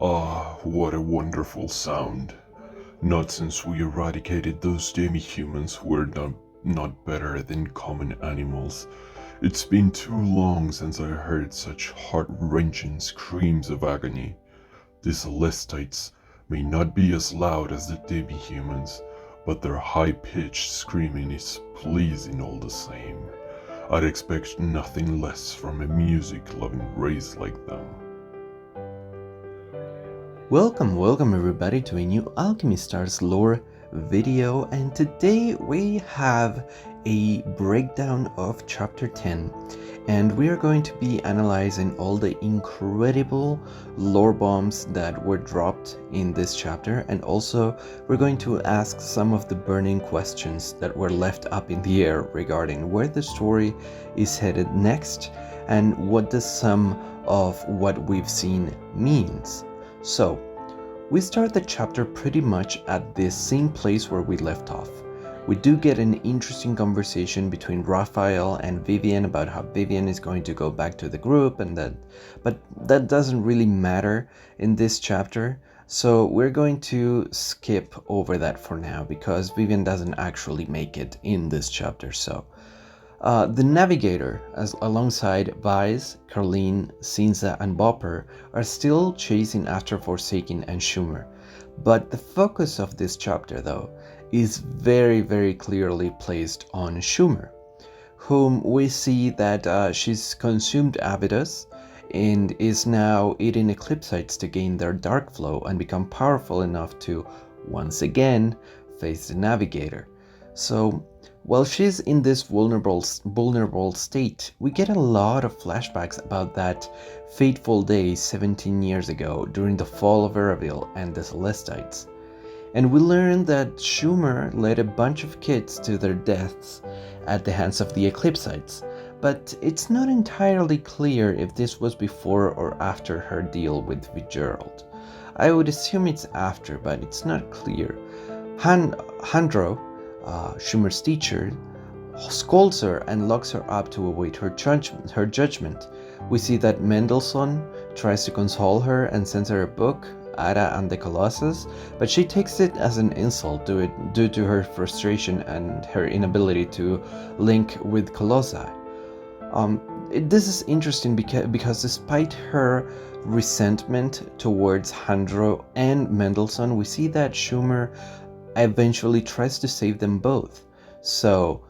Ah, what a wonderful sound. Not since we eradicated those demi-humans who were not better than common animals. It's been too long since I heard such heart-wrenching screams of agony. The Celestites may not be as loud as the demi-humans, but their high-pitched screaming is pleasing all the same. I'd expect nothing less from a music-loving race like them. Welcome everybody to a new Alchemy Stars lore video, and today we have a breakdown of chapter 10, and we are going to be analyzing all the incredible lore bombs that were dropped in this chapter, and also we're going to ask some of the burning questions that were left up in the air regarding where the story is headed next and what does some of what we've seen means. So, we start the chapter pretty much at the same place where we left off. We do get an interesting conversation between Raphael and Vivian about how Vivian is going to go back to the group, but that doesn't really matter in this chapter, so we're going to skip over that for now because Vivian doesn't actually make it in this chapter. So the Navigator, alongside Vice, Carlene, Cinza, and Bopper, are still chasing after Forsaken and Schumer. But the focus of this chapter, though, is very clearly placed on Schumer, whom we see that she's consumed Abydos and is now eating Eclipsites to gain their dark flow and become powerful enough to, once again, face the Navigator. So, while she's in this vulnerable state, we get a lot of flashbacks about that fateful day 17 years ago during the fall of Erebil and the Celestites. And we learn that Schumer led a bunch of kids to their deaths at the hands of the Eclipsites, but it's not entirely clear if this was before or after her deal with Fitzgerald. I would assume it's after, but it's not clear. Handro, Schumer's teacher, scolds her and locks her up to await her judgment. We see that Mendelssohn tries to console her and sends her a book, Ada and the Colossus, but she takes it as an insult due to her frustration and her inability to link with Colossi. This is interesting because despite her resentment towards Handro and Mendelssohn, we see that Schumer eventually tries to save them both. So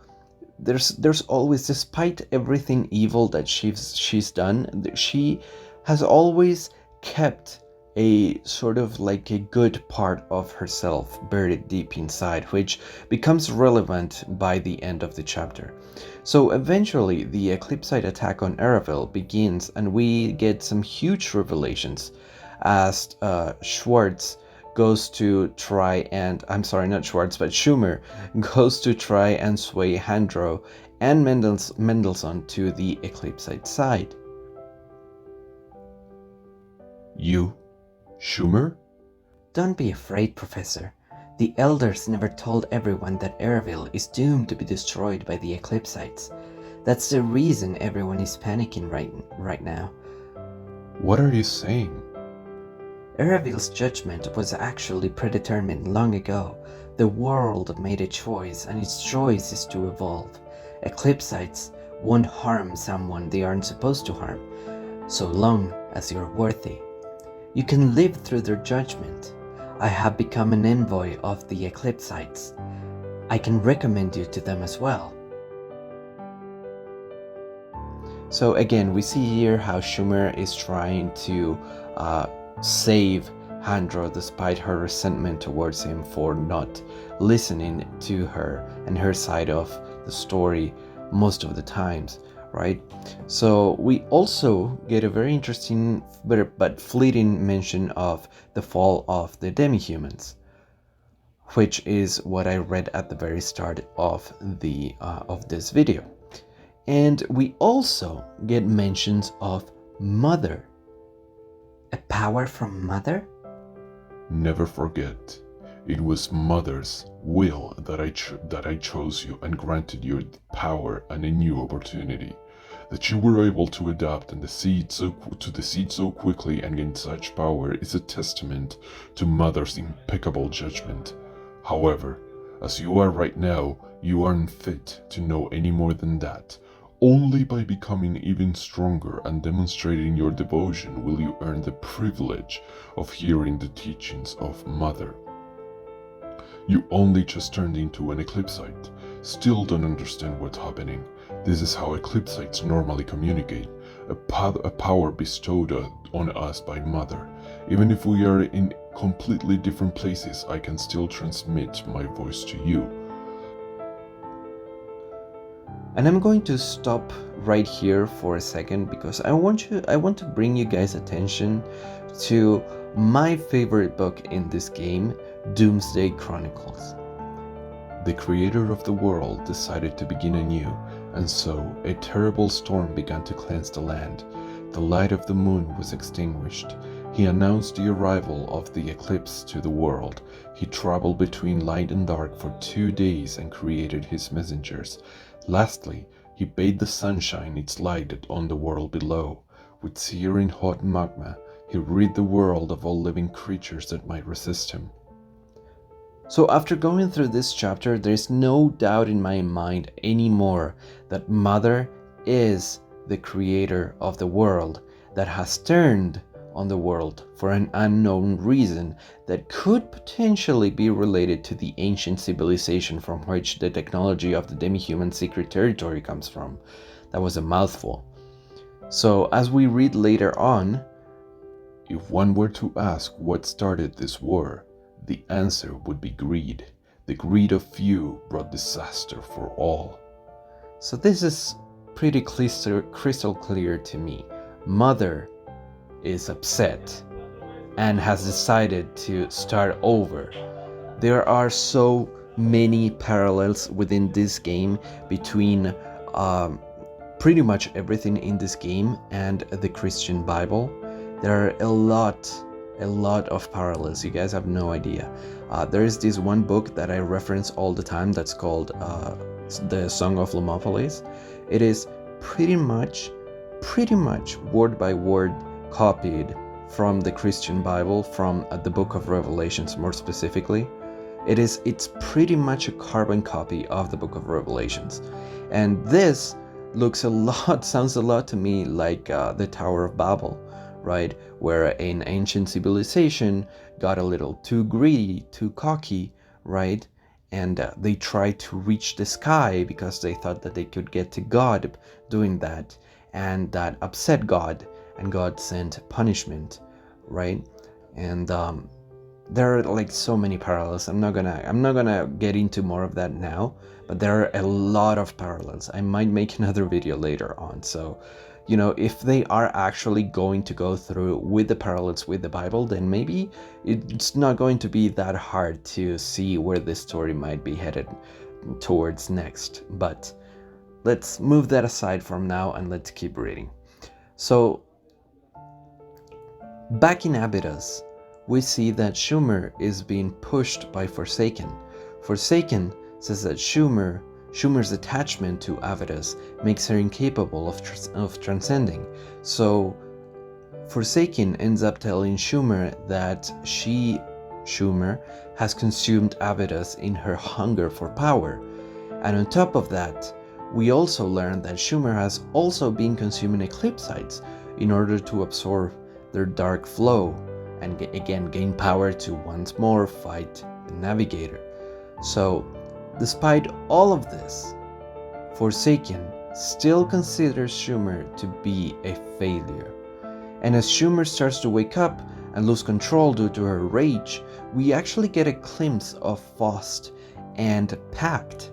there's always, despite everything evil that she's done, she has always kept a sort of like a good part of herself buried deep inside, which becomes relevant by the end of the chapter. So eventually the Eclipsite attack on Erebil begins, and we get some huge revelations as Schwartz goes to try and, I'm sorry, not Schwartz, but Schumer goes to try and sway Handro and Mendelssohn to the Eclipsite side. You? Schumer? Don't be afraid, Professor. The Elders never told everyone that Erebil is doomed to be destroyed by the Eclipsites. That's the reason everyone is panicking right now. What are you saying? Erevil's judgment was actually predetermined long ago. The world made a choice, and its choice is to evolve. Eclipsites won't harm someone they aren't supposed to harm, so long as you're worthy. You can live through their judgment. I have become an envoy of the Eclipsites. I can recommend you to them as well. So again, we see here how Schumer is trying to save Handro despite her resentment towards him for not listening to her and her side of the story most of the times, right? So we also get a very interesting but fleeting mention of the fall of the demi-humans, which is what I read at the very start of this video. And we also get mentions of Mother. A power from Mother? Never forget, it was Mother's will that I chose you and granted you power and a new opportunity. That you were able to adapt and to the seed so quickly and gain such power is a testament to Mother's impeccable judgment. However, as you are right now, you aren't fit to know any more than that. Only by becoming even stronger and demonstrating your devotion will you earn the privilege of hearing the teachings of Mother. You only just turned into an eclipsite. Still don't understand what's happening. This is how eclipsites normally communicate, a power bestowed on us by Mother. Even if we are in completely different places, I can still transmit my voice to you. And I'm going to stop right here for a second because I want to bring you guys attention to my favorite book in this game, Doomsday Chronicles. The creator of the world decided to begin anew, and so a terrible storm began to cleanse the land. The light of the moon was extinguished. He announced the arrival of the eclipse to the world. He traveled between light and dark for 2 days and created his messengers. Lastly, he bade the sunshine its light on the world below. With searing hot magma, he rid the world of all living creatures that might resist him. So after going through this chapter, there's no doubt in my mind anymore that Mother is the creator of the world that has turned on the world for an unknown reason that could potentially be related to the ancient civilization from which the technology of the demi-human secret territory comes from. That was a mouthful. So as we read later on, if one were to ask what started this war, the answer would be greed. The greed of few brought disaster for all. So this is pretty crystal clear to me. Mother is upset and has decided to start over. There are so many parallels within this game between pretty much everything in this game and the Christian Bible. There are a lot of parallels. You guys have no idea. There is this one book that I reference all the time that's called the Song of Lomopolis. It is pretty much word by word copied from the Christian Bible, from the book of Revelations more specifically. It's pretty much a carbon copy of the book of Revelations. And this sounds a lot to me like the Tower of Babel, right? Where an ancient civilization got a little too greedy, too cocky, right? And they tried to reach the sky because they thought that they could get to God doing that, and that upset God, and God sent punishment, right? And there are like so many parallels. I'm not gonna get into more of that now, but there are a lot of parallels. I might make another video later on. So, you know, if they are actually going to go through with the parallels with the Bible, then maybe it's not going to be that hard to see where this story might be headed towards next. But let's move that aside from now and let's keep reading. So back in Abydos, we see that Schumer is being pushed by Forsaken. Forsaken says that Schumer's attachment to Abydos makes her incapable of transcending. So Forsaken ends up telling Schumer that Schumer, has consumed Abydos in her hunger for power. And on top of that, we also learn that Schumer has also been consuming eclipsites in order to absorb their dark flow and again gain power to once more fight the Navigator. So despite all of this, Forsaken still considers Schumer to be a failure. And as Schumer starts to wake up and lose control due to her rage, we actually get a glimpse of Faust and Pact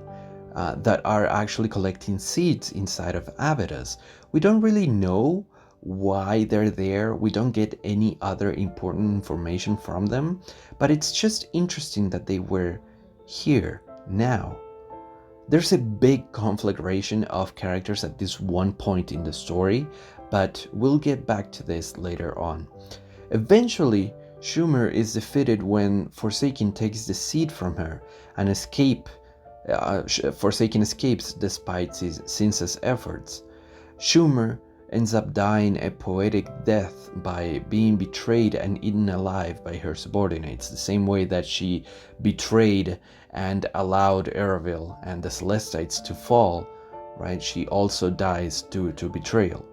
that are actually collecting seeds inside of Abydos. We don't really know why they're there. We don't get any other important information from them, but it's just interesting that they were here now. There's a big conflagration of characters at this one point in the story, but we'll get back to this later on. Eventually, Schumer is defeated when Forsaken takes the seed from her and Forsaken escapes despite Sinsa's efforts. Schumer ends up dying a poetic death by being betrayed and eaten alive by her subordinates, the same way that she betrayed and allowed Eravil and the Celestites to fall, right? She also dies due to betrayal.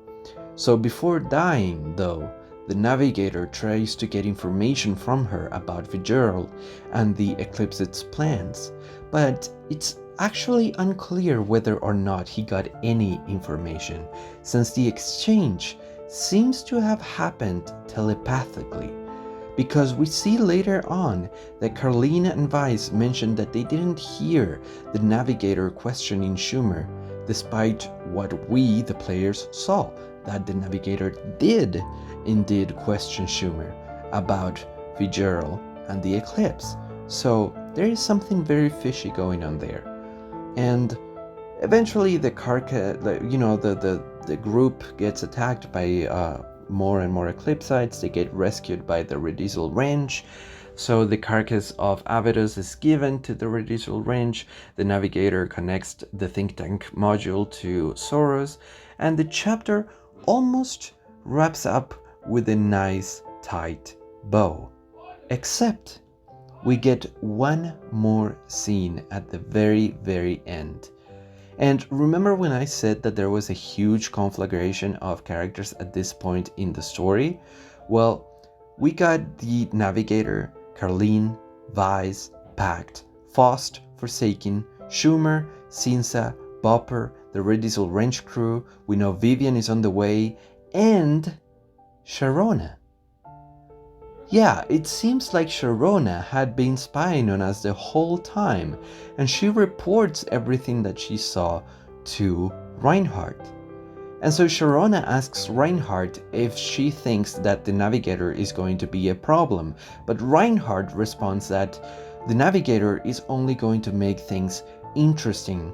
So before dying, though, the Navigator tries to get information from her about Vigil and the Eclipse's plans, but it's actually unclear whether or not he got any information, since the exchange seems to have happened telepathically. Because we see later on that Carlene and Weiss mentioned that they didn't hear the Navigator questioning Schumer, despite what we, the players, saw, that the Navigator did indeed question Schumer about Vigil and the eclipse. So there is something very fishy going on there. And eventually the carcass, the group gets attacked by more and more eclipsites. They get rescued by the Redisel Range. So the carcass of Avidus is given to the Redisel Range. The Navigator connects the think tank module to Soros, and the chapter almost wraps up with a nice tight bow. Except we get one more scene at the very, very end. And remember when I said that there was a huge conflagration of characters at this point in the story? Well, we got the Navigator, Carlene, Weiss, Pact, Faust, Forsaken, Schumer, Cinza, Bopper, the Redisel Wrench crew. We know Vivian is on the way, and Sharona. Yeah, it seems like Sharona had been spying on us the whole time, and she reports everything that she saw to Reinhardt. And so Sharona asks Reinhardt if she thinks that the Navigator is going to be a problem, but Reinhardt responds that the Navigator is only going to make things interesting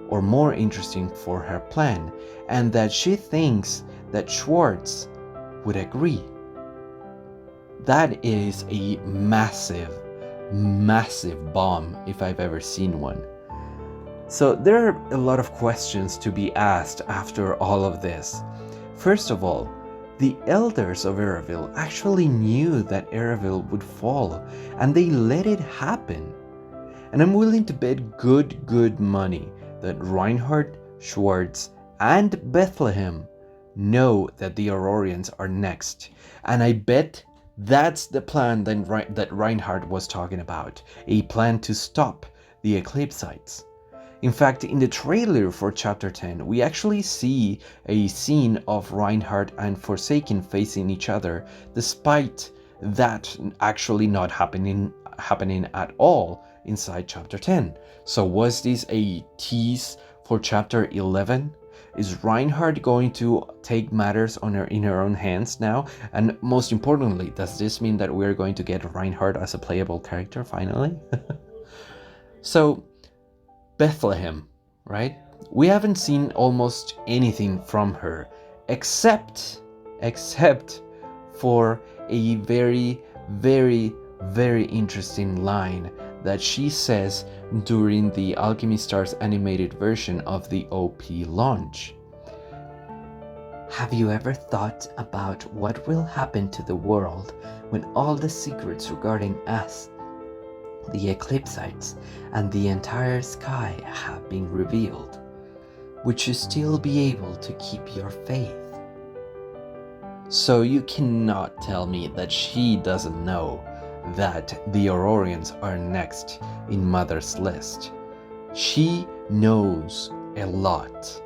or more interesting for her plan, and that she thinks that Schwartz would agree. That is a massive, massive bomb if I've ever seen one. So there are a lot of questions to be asked after all of this. First of all, the elders of Eravil actually knew that Eravil would fall, and they let it happen. And I'm willing to bet good money that Reinhardt, Schwartz, and Bethlehem know that the Aurorians are next. And I bet that's the plan that Reinhardt was talking about, a plan to stop the Eclipsites. In fact, in the trailer for Chapter 10, we actually see a scene of Reinhardt and Forsaken facing each other, despite that actually not happening at all inside Chapter 10. So was this a tease for Chapter 11? Is Reinhardt going to take matters in her own hands now? And most importantly, does this mean that we're going to get Reinhardt as a playable character finally? So, Bethlehem, right? We haven't seen almost anything from her except for a very, very, very interesting line that she says during the Alchemy Stars animated version of the OP launch. Have you ever thought about what will happen to the world when all the secrets regarding us, the Eclipsites, and the entire sky have been revealed? Would you still be able to keep your faith? So you cannot tell me that she doesn't know that the Aurorians are next in Mother's list. She knows a lot.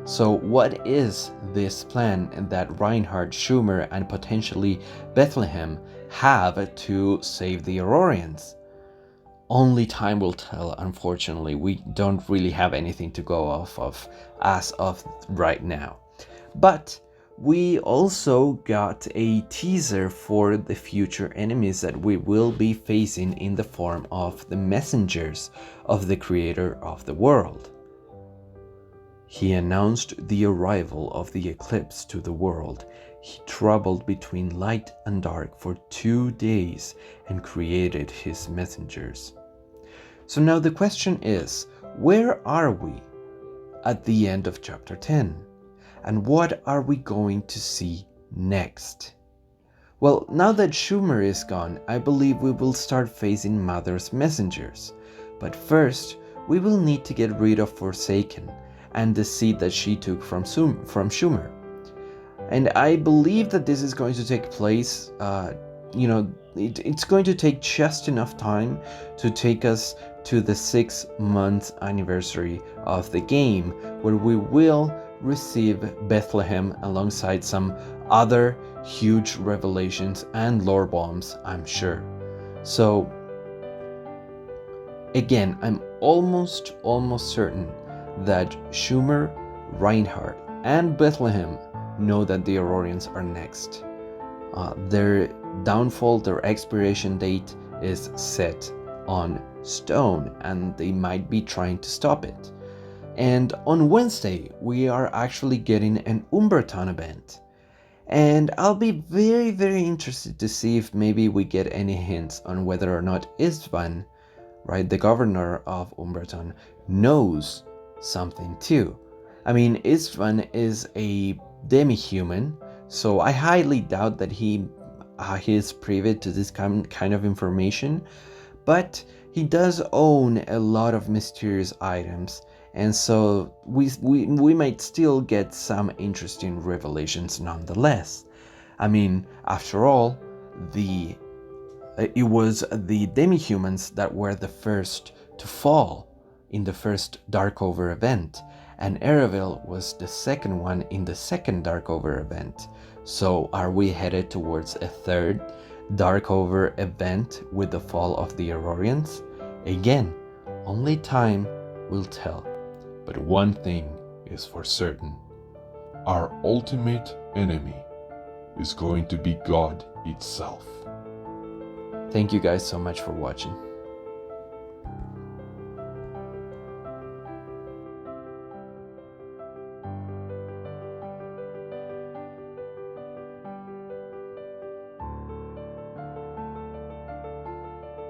So what is this plan that Reinhardt, Schumer, and potentially Bethlehem have to save the Aurorians? Only time will tell, unfortunately. We don't really have anything to go off of as of right now. But we also got a teaser for the future enemies that we will be facing in the form of the messengers of the creator of the world. He announced the arrival of the eclipse to the world. He traveled between light and dark for 2 days and created his messengers. So now the question is, where are we? at the end of chapter 10. And what are we going to see next? Well, now that Schumer is gone, I believe we will start facing Mother's messengers. But first, we will need to get rid of Forsaken and the seed that she took from Schumer. And I believe that this is going to take place, it's going to take just enough time to take us to the 6-month anniversary of the game, where we will receive Bethlehem alongside some other huge revelations and lore bombs, I'm sure. So, again, I'm almost certain that Schumer, Reinhardt, and Bethlehem know that the Aurorians are next. Their downfall, their expiration date is set on stone, and they might be trying to stop it. And on Wednesday, we are actually getting an Umberton event. And I'll be very interested to see if maybe we get any hints on whether or not Istvan, right, the governor of Umberton, knows something too. I mean, Istvan is a demi-human, so I highly doubt that he is privy to this kind of information, but he does own a lot of mysterious items, and so we might still get some interesting revelations nonetheless. I mean, after all, it was the demi-humans that were the first to fall in the first Darkover event, and Erebel was the second one in the second Darkover event. So are we headed towards a third Darkover event with the fall of the Aurorians? Again, only time will tell. But one thing is for certain. Our ultimate enemy is going to be God itself. Thank you guys so much for watching.